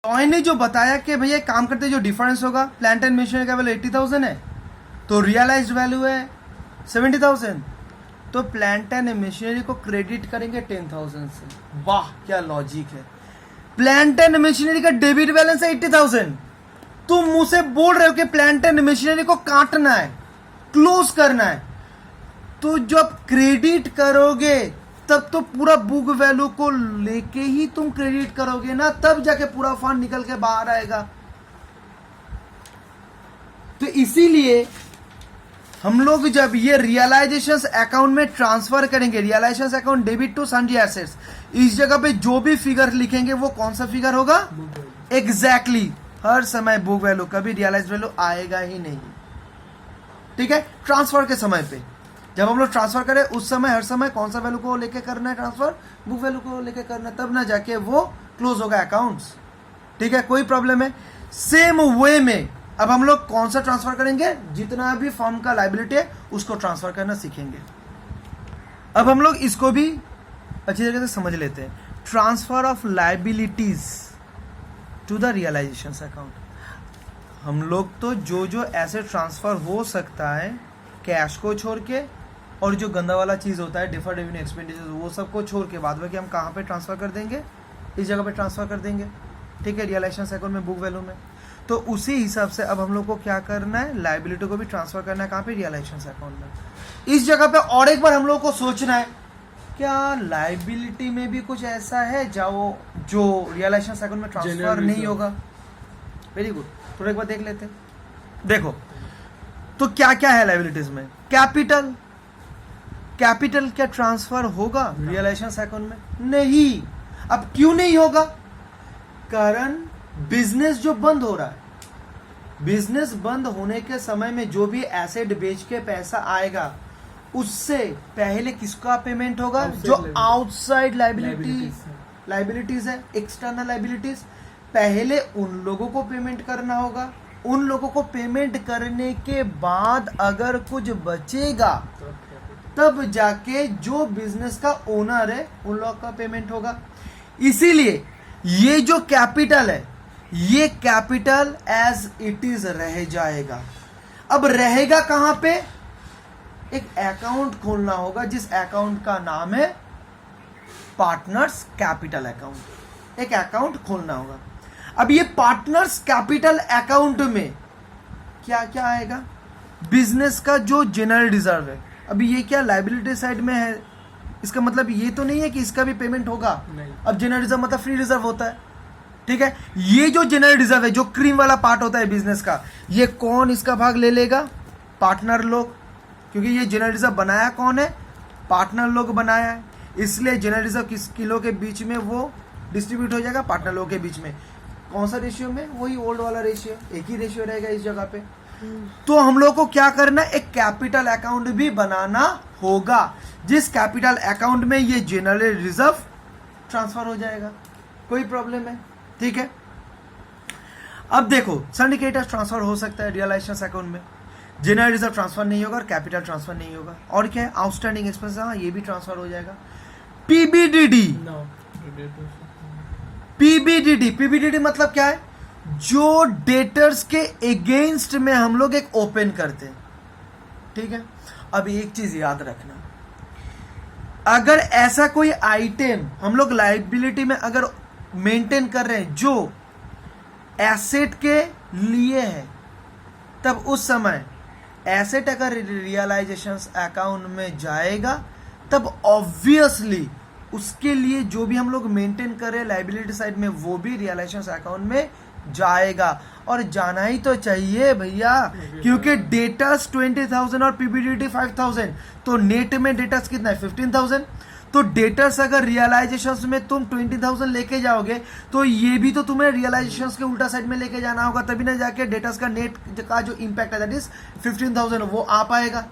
Toy ने जो बताया कि भैया काम करते जो डिफरेंस होगा, प्लांट एंड मशीनरी का वैल्यू 80,000 है तो रियलाइज्ड वैल्यू है 70,000, तो प्लांट एंड मशीनरी को क्रेडिट करेंगे 10,000 से। वाह क्या लॉजिक है। प्लांट एंड मशीनरी का डेबिट बैलेंस है 80,000, तुम मुझसे बोल रहे हो कि प्लांट एंड मशीनरी को काटना है, क्लोज करना है, तो जब क्रेडिट करोगे तब तो पूरा बुक वैल्यू को लेके ही तुम क्रेडिट करोगे ना, तब जाके पूरा फंड निकल के बाहर आएगा। तो इसीलिए हम लोग जब ये रियलाइजेशंस अकाउंट में ट्रांसफर करेंगे, realisations account debit to sundry assets, इस जगह पे जो भी फिगर लिखेंगे वो कौन सा फिगर होगा? एग्जैक्टली हर समय बुक वैल्यू, कभी रियलाइज वैल्यू आएगा ही नहीं। ठीक है, ट्रांसफर के समय पे जब हम लोग ट्रांसफर करें उस समय हर समय कौन सा वैल्यू को लेके करना है ट्रांसफर? बुक वैल्यू को लेके करना है, तब ना जाके वो क्लोज होगा अकाउंट्स। ठीक है, कोई प्रॉब्लम है? सेम वे में अब हम लोग कौन सा ट्रांसफर करेंगे? जितना भी फर्म का लायबिलिटी है उसको ट्रांसफर करना सीखेंगे। अब हम लोग इसको भी अच्छी तरीके से समझ लेते हैं। Transfer of liabilities to the realisation account. हम लोग तो जो जो ऐसे ट्रांसफर हो सकता है कैश को छोड़ के, और जो गंदा वाला चीज होता है डिफर्ड रेवेन्यू एक्सपेंडिचर, वो सब को छोड़ के बाद में कि हम कहाँ पे ट्रांसफर कर देंगे? इस जगह पे ट्रांसफर कर देंगे। ठीक है, रियलाइजेशन अकाउंट में, बुक वैल्यू में। तो उसी हिसाब से अब हम लोग को क्या करना है? लायबिलिटी को भी ट्रांसफर करना है। कहाँ पे? रियलाइजेशन अकाउंट में। इस जगह पे और एक बार हम लोग को सोचना है क्या लायबिलिटी में भी कुछ ऐसा है जो रियलाइजेशन अकाउंट में ट्रांसफर नहीं होगा? वेरी गुड, थोड़ा एक बार देख लेते हैं। देखो तो क्या क्या है लायबिलिटीज में? कैपिटल क्या ट्रांसफर होगा रियलाइजेशन अकाउंट में? नहीं। अब क्यों नहीं होगा? कारण बिजनेस जो बंद हो रहा है, बिजनेस बंद होने के समय में जो भी एसेट बेच के पैसा आएगा उससे पहले किसका पेमेंट होगा? जो आउटसाइड लायबिलिटीज है, एक्सटर्नल लायबिलिटीज, पहले उन लोगों को पेमेंट करना होगा। उन लोगों को पेमेंट करने के बाद अगर कुछ बचेगा तब जाके जो बिजनेस का ओनर है उन लोगों का पेमेंट होगा। इसीलिए ये जो कैपिटल है, ये कैपिटल एज इट इज रह जाएगा। अब रहेगा कहां पे? एक अकाउंट खोलना होगा जिस अकाउंट का नाम है पार्टनर्स कैपिटल अकाउंट। एक अकाउंट खोलना होगा। अब ये पार्टनर्स कैपिटल अकाउंट में क्या क्या आएगा? बिजनेस का जो जनरल रिजर्व है। अभी ये क्या लायबिलिटी साइड में है, इसका मतलब ये तो नहीं है कि इसका भी पेमेंट होगा। अब जनरल रिजर्व मतलब फ्री रिजर्व होता है। ठीक है, ये जो जनरल रिजर्व है, जो क्रीम वाला पार्ट होता है बिजनेस का, ये कौन इसका भाग ले लेगा? पार्टनर लोग। क्योंकि ये जनरल रिजर्व बनाया कौन है? पार्टनर लोग बनाया है, इसलिए जनरल रिजर्व किस किलो के बीच में वो डिस्ट्रीब्यूट हो जाएगा? पार्टनर लोगों के बीच में। कौन सा रेशियो में? वही ओल्ड वाला रेशियो, एक ही रेशियो रहेगा इस जगह पे। तो हम लोग को क्या करना है? एक कैपिटल अकाउंट भी बनाना होगा जिस कैपिटल अकाउंट में ये जनरल रिजर्व ट्रांसफर हो जाएगा। कोई प्रॉब्लम है? ठीक है, अब देखो सिंडिकेटर्स ट्रांसफर हो सकता है रियलाइजेशन अकाउंट में, जनरल रिजर्व ट्रांसफर नहीं होगा और कैपिटल ट्रांसफर नहीं होगा। और क्या है? आउटस्टैंडिंग एक्सपेंस, हाँ ये भी ट्रांसफर हो जाएगा। पीबीडीडी मतलब क्या है? जो डेटर्स के अगेंस्ट में हम लोग एक ओपन करते हैं। ठीक है, अब एक चीज याद रखना, अगर ऐसा कोई आइटम हम लोग लायबिलिटी में अगर मेंटेन कर रहे हैं जो एसेट के लिए है, तब उस समय एसेट अगर रियलाइजेशन अकाउंट में जाएगा तब ऑब्वियसली उसके लिए जो भी हम लोग मेंटेन कर रहे हैं लायबिलिटी साइड में वो भी रियलाइजेशन अकाउंट में जाएगा। और जाना ही तो चाहिए भैया, क्योंकि डेटर्स 20,000 और पीबीडीटी 5,000, तो नेट में डेटर्स कितना है? 15,000। तो डेटर्स अगर रियलाइजेशन में तुम 20,000 लेके जाओगे तो ये भी तो तुम्हें रियलाइजेशन के उल्टा साइड में लेके जाना होगा, तभी ना जाके डेटर्स का नेट का जो इंपैक्ट है दैट इज 15,000 वो आ पाएगा।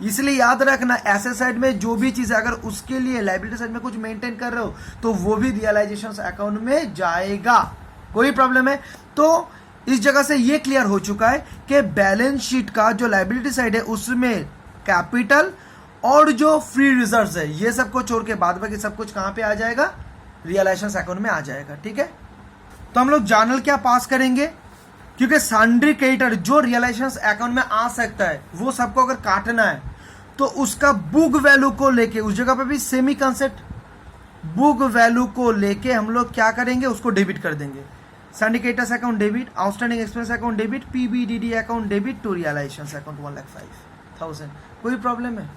इसलिए याद रखना, एसेट साइड में जो भी चीज है अगर उसके लिए लायबिलिटी साइड में कुछ मेंटेन कर रहे हो तो वो भी रियलाइजेशन अकाउंट में जाएगा। कोई प्रॉब्लम है? तो इस जगह से ये क्लियर हो चुका है कि बैलेंस शीट का जो लायबिलिटी साइड है उसमें कैपिटल और जो फ्री रिजर्व्स है ये सब को छोड़ के बाद बाकी सब कुछ कहां पे आ जाएगा? रियलाइजेशन अकाउंट में आ जाएगा। ठीक है। तो हम लोग जर्नल क्या पास करेंगे, क्योंकि सन्ड्री क्रेडिटर जो रियलाइजेशन अकाउंट में आ सकता है वो सबको अगर काटना है तो उसका बुक वैल्यू को लेके, उस जगह पे भी सेमी कंसेप्ट, बुक वैल्यू को लेके हम लोग क्या करेंगे, उसको डेबिट कर देंगे। Sundry creditors account debit, outstanding expense account debit, PBDD account debit to realisation account 1,05,000। कोई प्रॉब्लम है?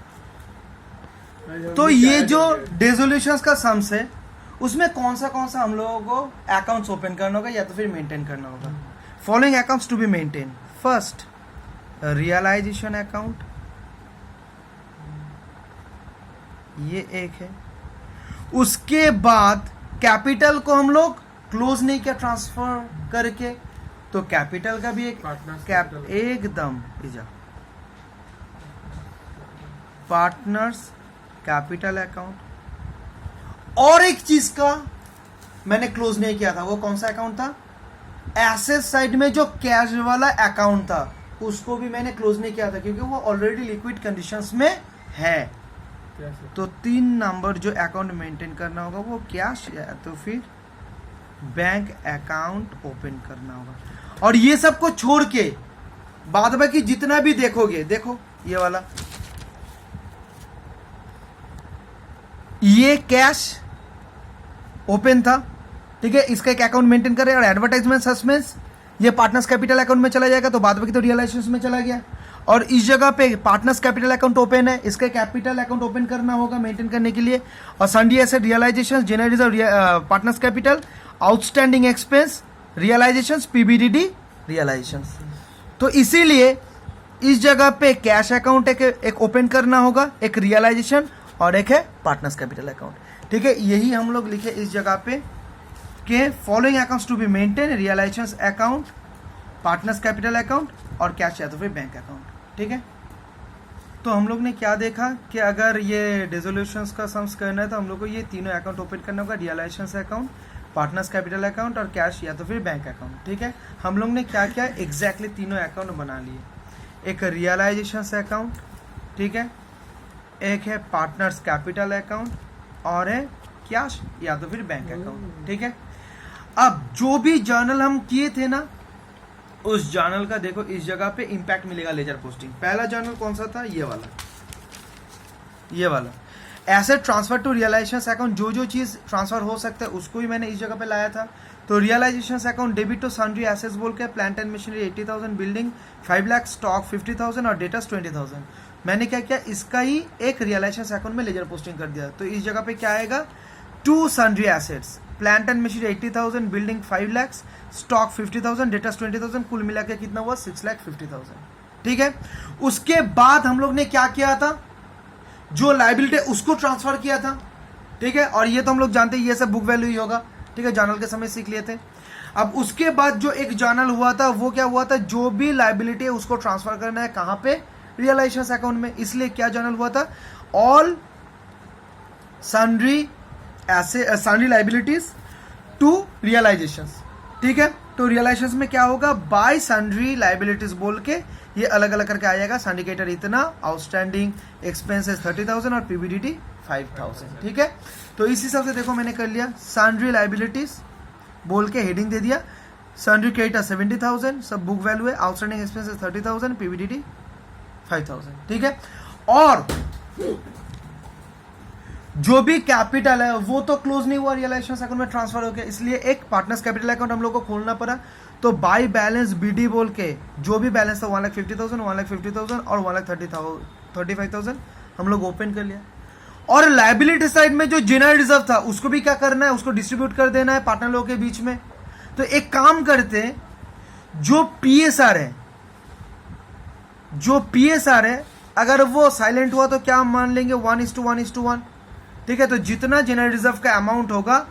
तो ये जो डिसोल्यूशंस का सम्स है उसमें कौन सा हम लोगों को अकाउंट्स ओपन करना होगा या तो फिर मेंटेन करना होगा। Following accounts to be maintain, first realisation account, ये एक है। उसके बाद कैपिटल को हम लोग क्लोज नहीं किया ट्रांसफर करके, तो कैपिटल का भी एक एकदम पार्टनर्स कैपिटल अकाउंट। और एक चीज का मैंने क्लोज नहीं किया था, वो कौन सा अकाउंट था, एसेट साइड में जो कैश वाला अकाउंट था उसको भी मैंने क्लोज नहीं किया था क्योंकि वो ऑलरेडी लिक्विड कंडीशंस में है। तो 3 नंबर जो अकाउंट मेंटेन करना होगा वो कैश या तो फिर बैंक अकाउंट ओपन करना होगा। और ये सब को छोड़ के बाद बाकी जितना भी देखोगे, देखो ये वाला, ये कैश ओपन था, ठीक है, इसका एक अकाउंट मेंटेन कर रहे हैं। और एडवर्टाइजमेंट सस्पेंस ये पार्टनर्स कैपिटल अकाउंट में चला जाएगा, तो बाद बाकी तो रियलाइजेशन में चला गया। और इस जगह पे पार्टनर्स कैपिटल अकाउंट ओपन है, इसका कैपिटल अकाउंट ओपन करना होगा मेंटेन करने के लिए। और sundry asset realisation, general reserve, partners capital, outstanding expense, realisation, PBDD realisation. तो इसीलिए इस जगह पे कैश अकाउंट एक ओपन करना होगा, एक रियलाइजेशन और एक है पार्टनर्स कैपिटल अकाउंट, ठीक है। यही हम लोग लिखे इस जगह पे के following accounts to be maintain, realisation account, partners capital account और कैश या तो फिर बैंक अकाउंट, ठीक है। तो हम लोग ने क्या देखा कि अगर ये डिसोल्यूशंस का सम्स करना है तो हम लोग को ये तीनों अकाउंट ओपन करना होगा, realisation account, partners capital account और कैश या तो फिर बैंक अकाउंट, ठीक है। हम लोग ने क्या किया, एग्जैक्टली तीनों अकाउंट बना लिए, एक रियलाइजेशन अकाउंट, ठीक है, एक है पार्टनर्स कैपिटल अकाउंट और है कैश या तो फिर बैंक अकाउंट, ठीक है। अब जो भी जर्नल हम किए थे ना, उस जर्नल का देखो इस जगह पे इंपैक्ट मिलेगा लेजर पोस्टिंग। पहला जर्नल कौन सा था, ये वाला asset transfer to realisation account, जो चीज ट्रांसफर हो सकता है उसको ही मैंने इस जगह पे लाया था। तो realisation account debit to sundry assets बोल के, plant and machinery 80,000, building 5 lakh, stock 50,000 और डेटर्स 20,000। मैंने क्या किया, इसका ही एक रियलाइजेशन अकाउंट में लेजर पोस्टिंग कर दिया। तो इस जगह पे क्या आएगा, to sundry assets, plant and machinery 80,000, building 5 lakh, stock 50,000, debtors 20,000, कुल मिला के कितना हुआ 6,50,000, ठीक है। उसके बाद हम लोग ने क्या किया था, जो लायबिलिटी उसको ट्रांसफर किया था, ठीक है। और ये तो हम लोग जानते हैं ये सब बुक वैल्यू ही होगा, ठीक है, जर्नल के समय सीख लिए थे। अब उसके बाद जो एक जर्नल हुआ था वो क्या हुआ था, जो भी लायबिलिटी है उसको ट्रांसफर करना है कहां पे, रियलाइजेशन अकाउंट में। इसलिए क्या जर्नल हुआ था, all sundry liabilities to realisation, ठीक है। तो रियलाइजेशन में क्या होगा, बाय सन्ड्री लायबिलिटीज बोल के ये अलग अलग करके आ जाएगा। सिंडिकेटर इतना, आउटस्टैंडिंग एक्सपेंसेस 30,000 और पीबीडीटी 5,000, ठीक है। तो इस हिसाब से देखो मैंने कर लिया, सन्ड्री लायबिलिटीज बोल के हेडिंग दे दिया, सन्ड्री क्रेडिटर 70,000 सब बुक वैल्यू है, आउटस्टैंडिंग एक्सपेंसेस 30,000, पीबीडीटी 5,000, ठीक है। और जो भी कैपिटल है वो तो क्लोज नहीं हुआ, रियलाइजेशन अकाउंट में ट्रांसफर हो गया, इसलिए एक पार्टनर्स कैपिटल अकाउंट हम लोग को खोलना पड़ा। तो बाय बैलेंस बीडी बोल के जो भी बैलेंस था 1,50,000, 1,50,000 और 1,35,000 हम लोग ओपन कर लिया। और लायबिलिटी साइड में जो जनरल रिजर्व था उसको भी क्या करना है, उसको डिस्ट्रीब्यूट कर देना है पार्टनर लोगों के बीच में। तो एक काम करते हैं, जो पीएसआर है अगर वो साइलेंट हुआ तो क्या मान लेंगे, 1:1:1, ठीक है। तो जितना जनरल रिजर्व का अमाउंट होगा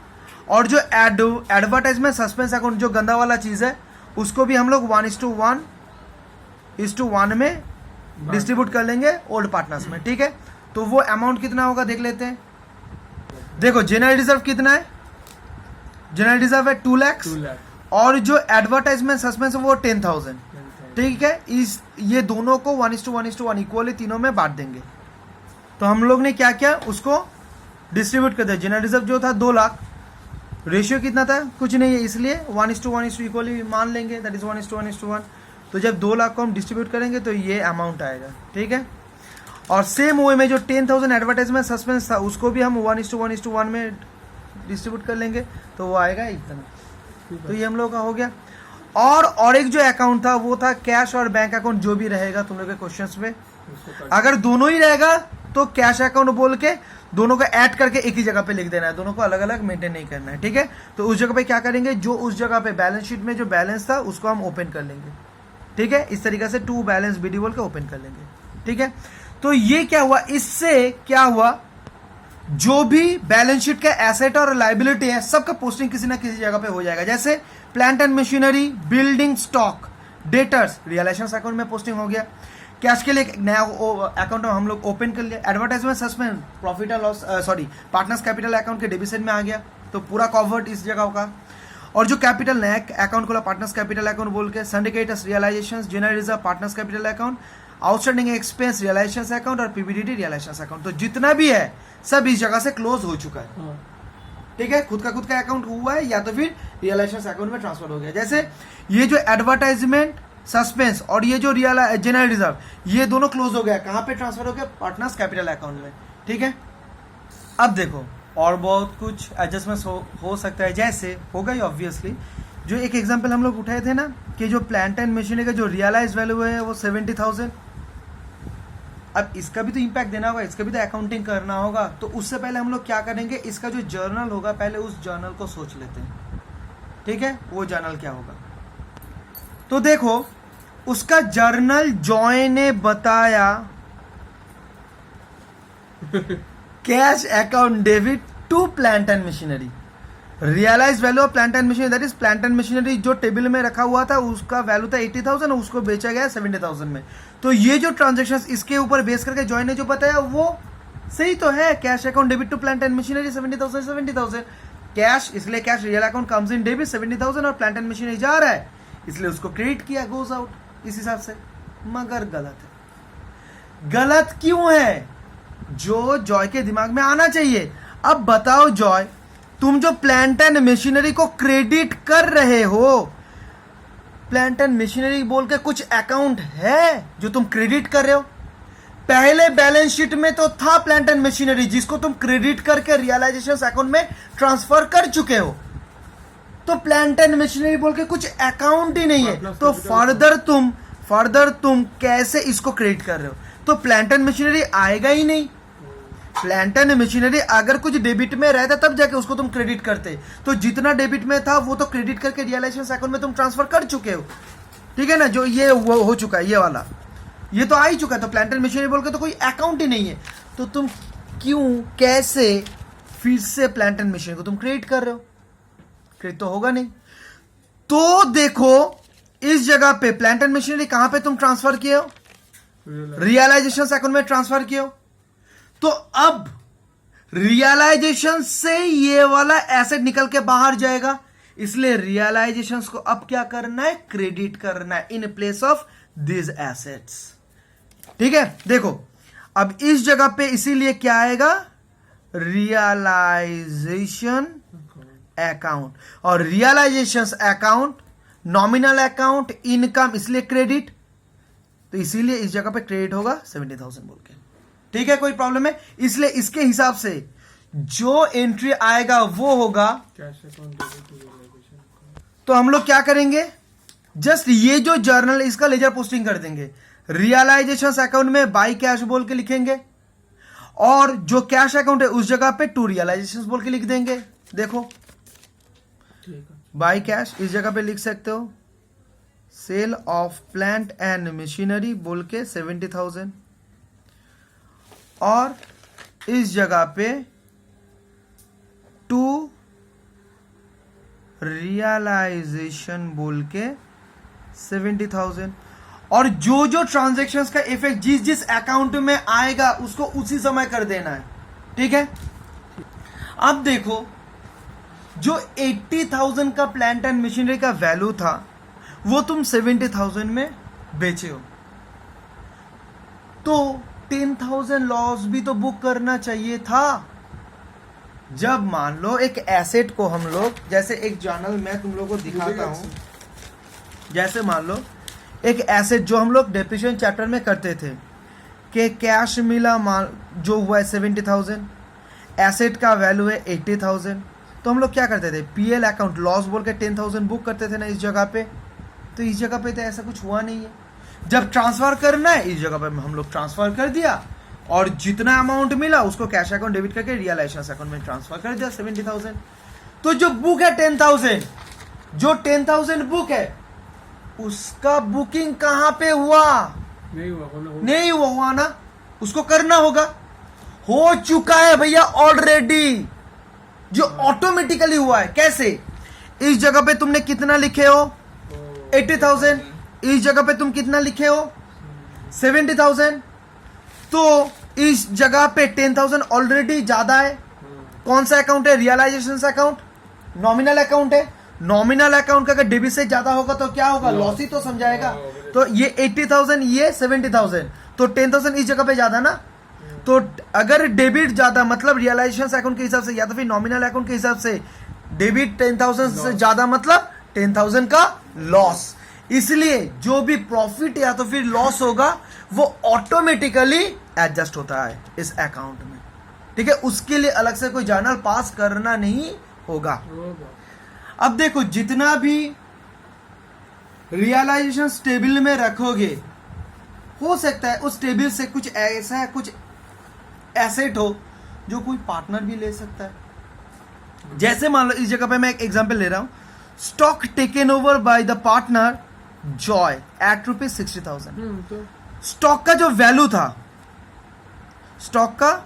और जो एडवर्टाइजमेंट सस्पेंस अकाउंट जो गंदा वाला चीज है उसको भी हम लोग 1:1 में डिस्ट्रीब्यूट कर लेंगे ओल्ड पार्टनर्स में, ठीक है। तो वो अमाउंट कितना होगा देख लेते हैं। देखो जनरल रिजर्व कितना है, जनरल रिजर्व है 2 लाख और जो एडवर्टाइजमेंट सस्पेंस है वो 10,000, ठीक है। इस ये दोनों को 1:1 इक्वली तीनों में बांट देंगे। तो हम लोग ने क्या किया, उसको डिस्ट्रीब्यूट कर दिया। जनरल रिजर्व जो था 2 लाख रेशियो कितना था, कुछ नहीं है, इसलिए 1:1 इक्वली मान लेंगे, दैट इज 1:1:1। तो जब 2 लाख को हम डिस्ट्रीब्यूट करेंगे तो ये अमाउंट आएगा, ठीक है। और सेम वे में जो 10,000 एडवर्टाइजमेंट सस्पेंस था उसको भी हम 1:1:1 में डिस्ट्रीब्यूट कर लेंगे, तो वो आएगा इतना। तो ये हम लोग का हो गया। और एक जो अकाउंट था वो था कैश और बैंक अकाउंट, जो भी रहेगा तुम लोग के क्वेश्चंस में। अगर दोनों ही रहेगा तो कैश अकाउंट बोल के दोनों को ऐड करके एक ही जगह पे लिख देना है, दोनों को अलग अलग मेंटेन नहीं करना है, ठीक है। तो उस जगह पे क्या करेंगे, जो उस जगह पे बैलेंस शीट में जो बैलेंस था उसको हम ओपन कर लेंगे, ठीक है। इस तरीके से टू बैलेंस बीडी बोल के ओपन कर लेंगे, ठीक है। तो ये क्या हुआ, इससे क्या हुआ, जो भी बैलेंस शीट का एसेट और लायबिलिटी है सबका पोस्टिंग किसी ना किसी जगह पे हो जाएगा। जैसे plant and machinery, building stock, debtors, realisation account में पोस्टिंग हो गया। कैश के लिए एक नया अकाउंट हम लोग ओपन कर लिया। Advertisement suspend, profit and loss partners capital account के डेबिट साइड में आ गया, तो पूरा कवर्ड इस जगह का। और जो कैपिटल नया अकाउंट खोला पार्टनर्स कैपिटल अकाउंट बोल के, syndicators realisation, general reserve partners capital account, outstanding expense realisation account और पीबीडीटी रियलाइजेशन अकाउंट, तो जितना भी है सब इस जगह से क्लोज हो चुका है, ठीक है। खुद का अकाउंट हुआ है या तो फिर रियलाइजेशन अकाउंट में ट्रांसफर हो गया। जैसे ये जो एडवर्टाइजमेंट सस्पेंस और ये जो जनरल रिजर्व, ये दोनों क्लोज हो गया, कहां पे ट्रांसफर हो गया, पार्टनर्स कैपिटल अकाउंट में, ठीक है। अब देखो और बहुत कुछ एडजस्टमेंट हो सकता है, जैसे होगा ही ऑब्वियसली। जो एक एग्जांपल हम लोग उठाए थे ना कि जो प्लांट एंड मशीनरी का जो रियलाइज वैल्यू है वो 70,000। अब इसका भी तो इंपैक्ट देना होगा, इसका भी तो अकाउंटिंग करना होगा। तो उससे पहले हम लोग क्या करेंगे, इसका जो जर्नल होगा पहले उस जर्नल को सोच लेते हैं, ठीक है। वो जर्नल क्या होगा, तो देखो उसका जर्नल जॉय ने बताया cash account debit to plant and machinery, realise value of plant and machinery, that is plant and machinery जो टेबल में रखा हुआ था उसका वैल्यू था 80,000 और उसको बेचा गया 70,000 में। तो ये जो ट्रांजेक्शन इसके ऊपर बेस करके जॉय ने जो बताया वो सही तो है। Cash account debit to plant and machinery 70,000 cash, इसलिए cash real account comes in debit 70,000 और प्लांट एंड मशीनरी जा रहा है, इसलिए उसको क्रेडिट किया, गोज आउट इस हिसाब से। मगर गलत है। गलत क्यों है, जो जॉय के दिमाग में आना चाहिए। अब बताओ जॉय, तुम जो प्लांट एंड मशीनरी को क्रेडिट कर रहे हो, प्लांट एंड मशीनरी बोल के कुछ अकाउंट है जो तुम क्रेडिट कर रहे हो। पहले बैलेंस शीट में तो था प्लांट एंड मशीनरी जिसको तुम क्रेडिट करके रियलाइजेशन अकाउंट में ट्रांसफर कर चुके हो। तो प्लांट एंड मशीनरी बोल के कुछ अकाउंट ही नहीं है, तो फर्दर तुम कैसे इसको क्रेडिट कर रहे हो। तो प्लांट एंड मशीनरी आएगा ही नहीं। प्लांट एंड मशीनरी अगर कुछ डेबिट में रहता तब जाके उसको तुम क्रेडिट करते, तो जितना डेबिट में था वो तो क्रेडिट करके रियलाइजेशन अकाउंट में तुम ट्रांसफर कर चुके हो, ठीक है ना। जो ये वो हो चुका है, ये वाला ये तो आ ही चुका है। तो प्लांट एंड मशीनरी बोल के तो कोई अकाउंट ही नहीं है, तो तुम क्यों कैसे फिर से प्लांट एंड मशीनरी को तुम क्रेडिट कर रहे हो, क्रेडिट तो होगा नहीं। तो देखो इस जगह पे प्लांट एंड मशीनरी कहां पे तुम ट्रांसफर किए हो, रियलाइजेशन अकाउंट में ट्रांसफर किए हो। तो अब रियलाइजेशन से ये वाला एसेट निकल के बाहर जाएगा, इसलिए रियलाइजेशन को अब क्या करना है, क्रेडिट करना है in place of this assets, ठीक है। देखो अब इस जगह पे इसीलिए क्या आएगा, रियलाइजेशन अकाउंट, और realisation account nominal account income, इसलिए क्रेडिट, तो इसीलिए इस जगह पे क्रेडिट होगा 70,000 बोल के, ठीक है। कोई प्रॉब्लम है, इसलिए इसके हिसाब से जो एंट्री आएगा वो होगा कैश अकाउंट। तो हम लोग क्या करेंगे, जस्ट ये जो जर्नल इसका लेजर पोस्टिंग कर देंगे, रियलाइजेशन अकाउंट में बाई कैश बोल के लिखेंगे, और जो कैश अकाउंट है उस जगह पे टू रियलाइजेशन बोल के लिख देंगे। देखो बाई कैश इस जगह पे लिख सकते हो, sale of plant and machinery बोल के 70,000, और इस जगह पे टू रियलाइजेशन बोल के 70,000, और जो जो ट्रांजैक्शंस का इफेक्ट जिस जिस अकाउंट में आएगा उसको उसी समय कर देना है, ठीक है। अब देखो जो 80,000 का प्लांट एंड मशीनरी का वैल्यू था वो तुम 70,000 में बेचे हो, तो 10,000 लॉस भी तो बुक करना चाहिए था, जब मान लो एक एसेट को हम लोग, जैसे एक जर्नल मैं तुम लोगों को दिखाता हूं, जैसे मान लो एक एसेट जो हम लोग डेप्रिसिएशन चैप्टर में करते थे कि कैश मिला जो हुआ है 70,000, एसेट का वैल्यू है 80,000, तो हम लोग क्या करते थे, पीएल अकाउंट लॉस बोल के 10,000 बुक करते थे ना इस जगह पे। तो इस जगह पे तो ऐसा कुछ हुआ नहीं है। जब ट्रांसफर करना है इस जगह पे हम लोग ट्रांसफर कर दिया और जितना अमाउंट मिला उसको कैश अकाउंट डेबिट करके रियलाइजेशन अकाउंट में ट्रांसफर कर दिया 70,000। तो जो बुक है 10,000, जो 10,000 बुक है उसका बुकिंग कहां पे हुआ? नहीं हुआ ना, उसको करना होगा। हो चुका है भैया ऑलरेडी, जो ऑटोमेटिकली हुआ है। कैसे? इस जगह पे तुमने कितना लिखे हो 80,000, इस जगह पे तुम कितना लिखे हो 70,000, तो इस जगह पे 10,000 ऑलरेडी ज्यादा है। कौन सा अकाउंट है? रियलाइजेशन अकाउंट, नॉमिनल अकाउंट है। नॉमिनल अकाउंट का अगर डेबिट से ज्यादा होगा तो क्या होगा? लॉस ही तो समझाएगा। तो ये 80,000, ये 70,000, तो 10,000 इस जगह पे ज्यादा ना। तो अगर डेबिट ज्यादा मतलब रियलाइजेशन अकाउंट के हिसाब से या तो फिर नॉमिनल अकाउंट के हिसाब से डेबिट 10,000 से ज्यादा मतलब 10,000 का लॉस। इसलिए जो भी प्रॉफिट या तो फिर लॉस होगा वो ऑटोमेटिकली एडजस्ट होता है इस अकाउंट में। ठीक है, उसके लिए अलग से कोई जर्नल पास करना नहीं होगा। अब देखो जितना भी रियलाइजेशन टेबल में रखोगे, हो सकता है उस टेबल से कुछ ऐसा कुछ एसेट हो जो कोई पार्टनर भी ले सकता है। जैसे मान लो इस जगह पे मैं एक एग्जांपल ले रहा हूं, stock taken over by the partner Joy at ₹60,000। Stock का जो वैल्यू था, स्टॉक का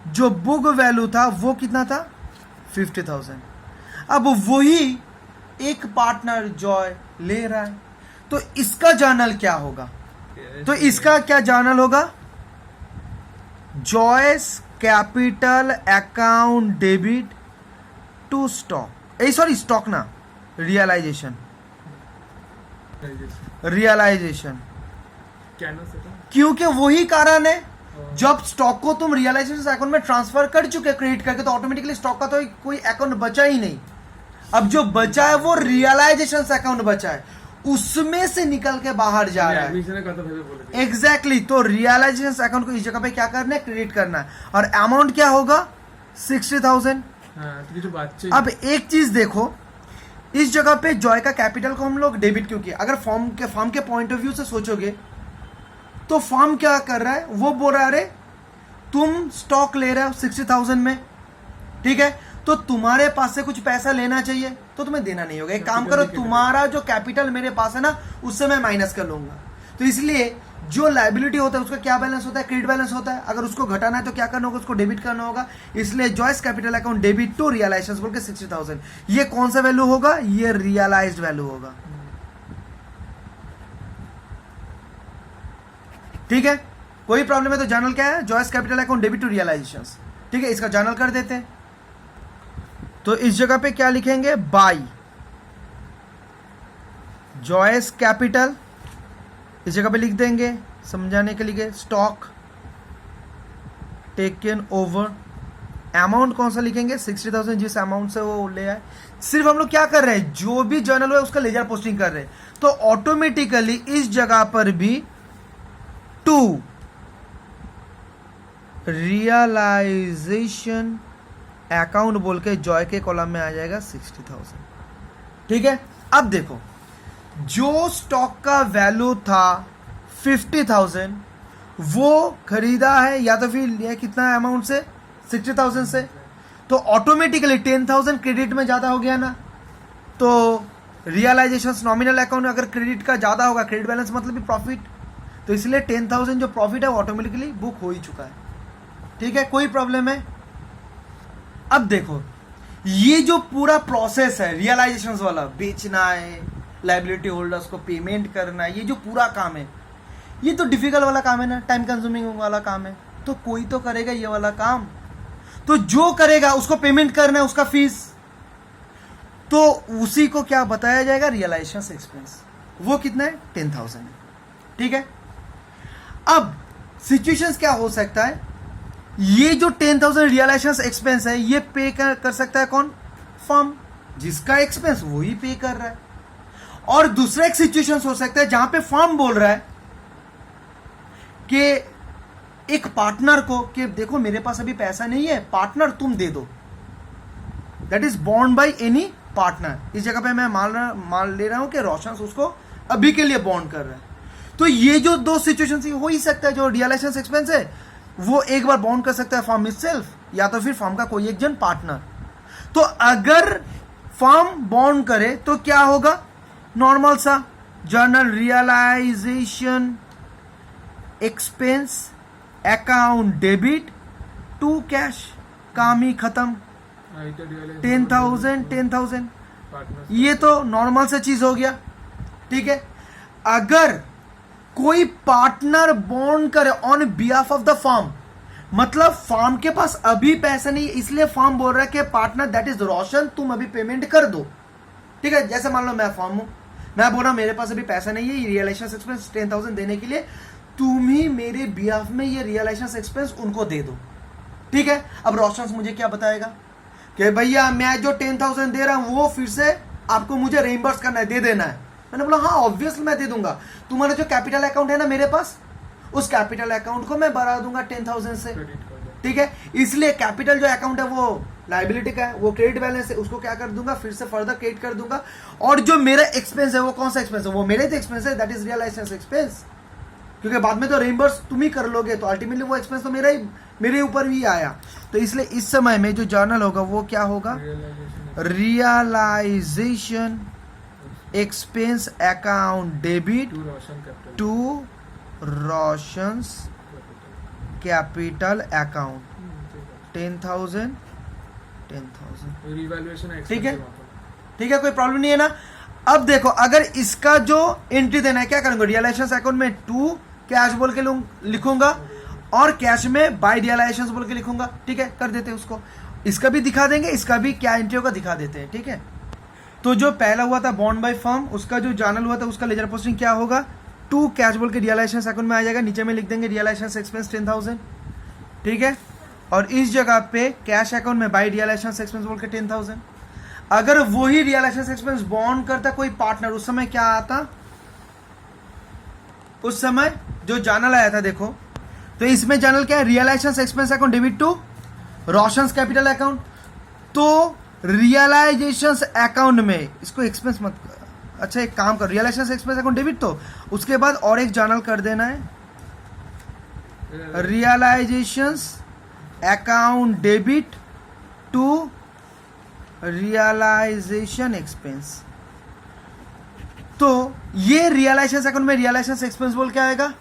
जो बुक वैल्यू था वो कितना था 50,000। अब वही एक पार्टनर जॉय ले रहा है, तो इसका जर्नल क्या होगा? तो इसका क्या जर्नल होगा? Joy's capital account debit to stock, sorry stock ना, रियलाइजेशन क्योंकि वही कारण है, जब स्टॉक को तुम रियलाइजेशन अकाउंट में ट्रांसफर कर चुके क्रेडिट करके, तो ऑटोमेटिकली स्टॉक का तो कोई अकाउंट बचा ही नहीं। अब जो बचा है वो रियलाइजेशन अकाउंट बचा है, उसमें से निकल के बाहर जा रहा है। एग्जैक्टली, तो रियलाइजेशन अकाउंट को इस जगह पे क्या करना है? क्रेडिट करना है। और अमाउंट क्या होगा 60,000। अब एक चीज देखो, इस जगह पे जॉय का कैपिटल को हम लोग डेबिट क्यों किया? अगर फॉर्म के पॉइंट ऑफ व्यू से सोचोगे तो फॉर्म क्या कर रहा है? वो बोल रहा है अरे तुम स्टॉक ले रहे हो 60,000 में, ठीक है, तो तुम्हारे पास से कुछ पैसा लेना चाहिए, तो तुम्हें देना नहीं होगा। एक काम करो, तुम्हारा जो कैपिटल मेरे पास है ना उससे मैं माइनस कर लूंगा। तो इसलिए जो लायबिलिटी होता है उसका क्या बैलेंस होता है? क्रेडिट बैलेंस होता है। अगर उसको घटाना है तो क्या करना होगा? उसको डेबिट करना होगा। इसलिए Joy's capital account debit to realisation बोल के 60,000। ये कौन सा वैल्यू होगा? ये रियलाइज्ड वैल्यू होगा। ठीक है, कोई प्रॉब्लम है तो जर्नल क्या है? Joy's capital account debit to realisation. ठीक है, इसका जर्नल कर देते हैं। तो इस जगह पे क्या लिखेंगे? बाय जॉयस कैपिटल, इस जगह पे लिख देंगे समझाने के लिए। स्टॉक टेकन ओवर, अमाउंट कौन सा लिखेंगे? 60,000, जिस अमाउंट से वो ले आए। सिर्फ हम लोग क्या कर रहे हैं? जो भी जर्नल है उसका लेजर पोस्टिंग कर रहे हैं, तो ऑटोमेटिकली इस जगह पर भी टू रियलाइजेशन अकाउंट बोल के जॉय के कॉलम में आ जाएगा 60,000। ठीक है, अब देखो जो स्टॉक का वैल्यू था 50,000 वो खरीदा है या तो फिर लिया कितना अमाउंट से? 60,000 से। तो ऑटोमेटिकली 10,000 क्रेडिट में ज्यादा हो गया ना। तो रियलाइजेशन नॉमिनल अकाउंट अगर क्रेडिट का ज्यादा होगा, क्रेडिट बैलेंस मतलब भी प्रॉफिट, तो इसलिए 10,000 जो प्रॉफिट है वो ऑटोमेटिकली बुक हो ही चुका है। ठीक है, कोई प्रॉब्लम है? अब देखो ये जो पूरा प्रोसेस है रियलाइजेशन वाला, बेचना है, लायबिलिटी होल्डर्स को पेमेंट करना है, ये जो पूरा काम है ये तो डिफिकल्ट वाला काम है ना, टाइम कंज्यूमिंग वाला काम है। तो कोई तो करेगा ये वाला काम, तो जो करेगा उसको पेमेंट करना है, उसका फीस, तो उसी को क्या बताया जाएगा? Realisation expense. वो कितना है? 10,000 है। ठीक है, अब सिचुएशंस क्या हो सकता है? ये जो 10,000 रियलाइजेशन एक्सपेंस है ये पे कर सकता है कौन? फर्म, जिसका एक्सपेंस वो ही पे कर रहा है। और दूसरा एक सिचुएशन हो सकता है जहां पे फर्म बोल रहा है कि एक पार्टनर को कि देखो मेरे पास अभी पैसा नहीं है, पार्टनर तुम दे दो। That is bond by any partner. इस जगह पे मैं मान ले रहा हूं कि रोशन उसको अभी के लिए बॉन्ड कर रहा है। तो ये जो दो सिचुएशन हो ही सकता है, जो रियलाइजेशन एक्सपेंस है वो एक बार बॉन्ड कर सकता है फर्म इटसेल्फ या तो फिर फर्म का कोई एक जन पार्टनर। तो अगर फर्म बॉन्ड करे तो क्या होगा? नॉर्मल सा journal realisation expense account debit to cash, काम ही खत्म। 10,000 ये तो नॉर्मल सा चीज हो गया, ठीक है। अगर कोई पार्टनर बॉन्ड करे on behalf of the firm, मतलब फर्म के पास अभी पैसा नहीं, इसलिए फर्म बोल रहा है कि पार्टनर दैट इज रोशन तुम अभी पेमेंट कर दो, ठीक है। जैसे मान लो मैं फर्म हूं, मैं बोल रहा हूं मेरे पास अभी पैसा नहीं है रियलाइजेशन एक्सपेंस 10,000 देने के लिए, तुम ही मेरे बिहाफ में ये रियलाइजेशन एक्सपेंस उनको दे दो, ठीक है। अब रोशन मुझे क्या बताएगा कि भैया मैं जो 10,000 दे रहा हूं वो फिर से आपको मुझे रिइंबर्स करना है, दे देना है। मैंने बोला हाँ ऑब्वियसली मैं दे दूंगा, तुम्हारा जो कैपिटल अकाउंट है ना मेरे पास, उस कैपिटल अकाउंट को मैं बढ़ा दूंगा 10,000 से, ठीक है। इसलिए कैपिटल जो अकाउंट है वो लाइबिलिटी का है, वो क्रेडिट बैलेंस है, उसको क्या कर दूंगा फिर से फर्दर क्रेडिट कर दूंगा। और जो मेरा एक्सपेंस है वो कौन सा एक्सपेंस है? वो मेरे ही एक्सपेंस है, दैट इज रियलाइजेशन एक्सपेंस, क्योंकि बाद में तो रिइंबर्स तुम ही कर लोगे, तो अल्टीमेटली वो एक्सपेंस तो मेरे ऊपर भी आया। तो इसलिए इस समय में जो जर्नल होगा वो क्या होगा? Realisation expense account debit to Roshan's capital account 10,000, ठीक है, ठीक है, कोई प्रॉब्लम नहीं है ना। अब देखो अगर इसका जो एंट्री देना है क्या करूंगा? रियलाइजेशन अकाउंट में टू कैश बोल के लिखूंगा और कैश में बाय रियलाइजेशन बोल के लिखूंगा, ठीक है, कर देते हैं उसको। इसका भी दिखा देंगे, इसका भी क्या एंट्री होगा दिखा देते हैं, ठीक है। तो जो पहला हुआ था बॉन्ड बाय फर्म, उसका जो जर्नल हुआ था उसका लेजर पोस्टिंग क्या होगा? टू कैश बोल के रियलाइजेशन अकाउंट में आ जाएगा, नीचे में लिख देंगे रियलाइजेशन एक्सपेंस 10,000, ठीक है। और इस जगह पे कैश अकाउंट में बाय रियलाइजेशन एक्सपेंस बोल के 10,000। अगर वही रियलाइजेशन एक्सपेंस बॉन्ड करता कोई पार्टनर, उस समय क्या आता? उस समय जो जर्नल आया था देखो, तो इसमें जर्नल क्या है? Realisation expense account debit to Roshan's capital account. तो रियलाइजेशन अकाउंट में इसको एक्सपेंस मत, अच्छा एक काम कर, रियलाइजेशन एक्सपेंस अकाउंट डेबिट, तो उसके बाद और एक जर्नल कर देना है realisation account debit to realisation expense. तो ये रियलाइजेशन अकाउंट में रियलाइजेशन एक्सपेंस बोल के आएगा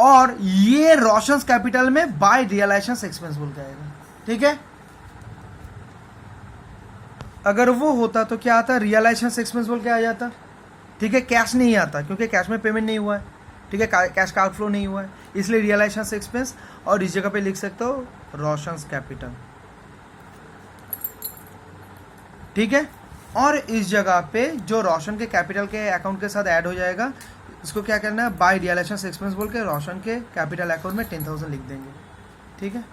और ये रोशंस कैपिटल में बाय रियलाइजेशन एक्सपेंस बोल के आएगा, ठीक है। अगर वो होता तो क्या आता? रियलाइजेशन एक्सपेंस बोल के आ जाता, ठीक है। कैश नहीं आता क्योंकि कैश में पेमेंट नहीं हुआ है, ठीक है, कैश का आउटफ्लो नहीं हुआ है, इसलिए रियलाइजेशन एक्सपेंस। और इस जगह पे लिख सकते हो रोशंस कैपिटल, ठीक है। और इस जगह पे जो रोशन के कैपिटल के अकाउंट के साथ ऐड हो जाएगा, इसको क्या करना है? बाय रियलाइजेशन एक्सपेंस बोल के रोशन के कैपिटल अकाउंट में 10,000 लिख देंगे, ठीक है।